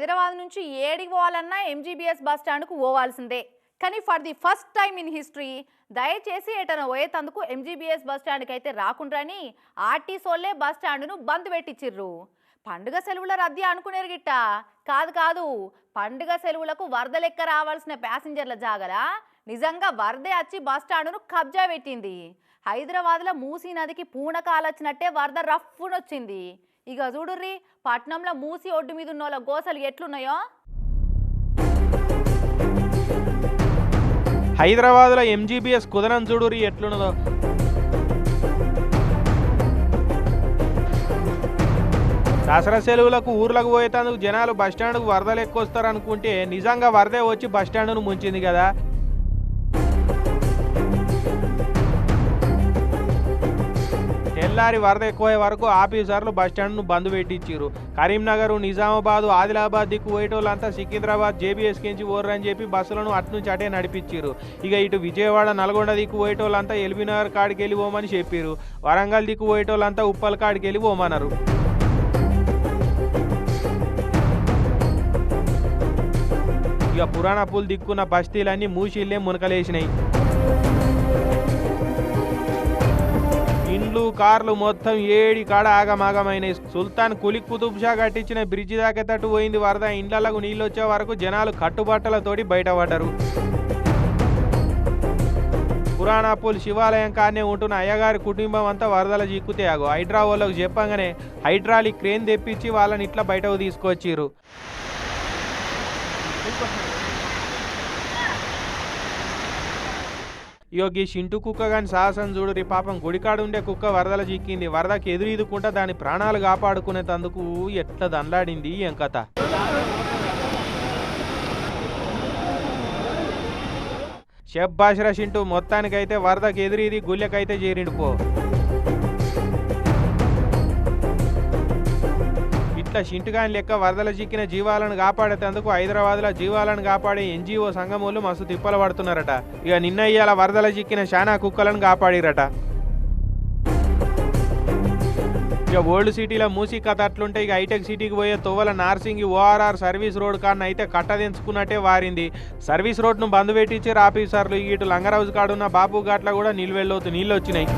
హైదరాబాద్ నుంచి ఏడికి పోవాలన్నా ఎంజీబీఎస్ బస్ స్టాండ్కు పోవాల్సిందే. కానీ for the first time in history దయచేసి ఎటన పోయేతందుకు ఎంజీబీఎస్ బస్ స్టాండ్కి అయితే రాకుండ్రని ఆర్టీసోళ్లే బస్ స్టాండ్ను బంద్ పెట్టించిర్రు. పండుగ సెలవుల రద్దీ అనుకునేరు గిట్ట కాదు. పండుగ సెలవులకు వరద లెక్క రావాల్సిన ప్యాసింజర్ల జాగల నిజంగా వరదే వచ్చి బస్ స్టాండ్ను కబ్జా పెట్టింది. హైదరాబాద్లో మూసీ నదికి పూనకాలొచ్చినట్టే వరద రఫ్ఫునొచ్చింది. ఇక చూడుర్రి పట్నంలో మూసి ఒడ్డు మీద ఉన్న వాళ్ళ గోసలు ఎట్లున్నాయో. హైదరాబాద్లో ఎంజీబీఎస్ కుదరం చూడుర్రి ఎట్లున్నదో. దసరా సెలవులకు ఊర్లకు పోయేందుకు జనాలు బస్టాండ్కు వరదలు ఎక్కువస్తారు అనుకుంటే నిజంగా వరదే వచ్చి బస్టాండ్ను ముంచింది కదా. తెల్లారి వరద ఎక్కువే వరకు ఆఫీసర్లు బస్టాండ్ను బంద్ పెట్టించారు. కరీంనగర్, నిజామాబాద్, ఆదిలాబాద్ దిక్కు పోయేటోళ్ళంతా సికింద్రాబాద్ జేబీఎస్ కించి ఓర్రని చెప్పి బస్సులను అట్నుంచి అటే నడిపించారు. ఇక ఇటు విజయవాడ, నల్గొండ దిక్కు పోయేటోళ్ళంతా ఎల్బీనగర్ కాడికి వెళ్ళి పోమని చెప్పారు. వరంగల్ దిక్కు పోయేటోళ్ళంతా ఉప్పల్ కాడికి వెళ్ళి పోమన్నారు. ఇక పురాణపూల్ దిక్కున్న బస్తీలన్నీ మూసిళ్ళే మునకలేసినాయి. ఇండ్లు, కార్లు మొత్తం ఏడి కాడ ఆగమాగమైనాయి. సుల్తాన్ కులీ కుతుబ్ షా కట్టించిన బ్రిడ్జి దాకేటట్టు పోయింది వరద. ఇండ్లకు నీళ్ళు వచ్చే వరకు జనాలు కట్టుబట్టలతోటి బయటపడ్డారు. పురాణపూల్ శివాలయం కానే ఉంటున్న అయ్యగారి కుటుంబం అంతా వరదల చిక్కుతే హైడ్రా వాళ్ళకు చెప్పంగానే హైడ్రాలిక్ క్రేన్ తెప్పించి వాళ్ళని ఇట్లా బయటకు తీసుకొచ్చిర్రు. ఈ చింటు కుక్క గాని సాహసం చూడురి. పాపం గుడికాడు ఉండే కుక్క వరదల చిక్కింది. వరదకి ఎదురీదుకుంటా దాని ప్రాణాలు కాపాడుకునేందుకు ఎట్లా దండాడింది ఏం కథ. షెబ్బాషరా చింటూ, మొత్తానికైతే వరదకి ఎదురీది గుళ్ళకైతే చేరిండు పో. ఇట్లా చింటుగాని లెక్క వరదల చిక్కిన జీవాలను కాపాడేందుకు హైదరాబాద్లో జీవాలను కాపాడే ఎన్జిఓ సంఘం వాళ్ళు మస్తు తిప్పలు పడుతున్నారట. ఇక నిన్న ఇయ్యాల వరదల చిక్కిన శానా కుక్కలను కాపాడిరట. ఇక ఓల్డ్ సిటీలో మూసీ కథ అట్లుంటే ఇక హైటెక్ సిటీకి పోయే తొవ్వల నార్సింగి ఓఆర్ఆర్ సర్వీస్ రోడ్ కాన్న అయితే కట్టదించుకున్నట్టే వారింది. సర్వీస్ రోడ్ను బంద్ పెట్టించారు ఆఫీసర్లు. ఇటు లంగరౌజ్ కాడున్న బాపు ఘాట్ల కూడా నీళ్ళు వచ్చినాయి.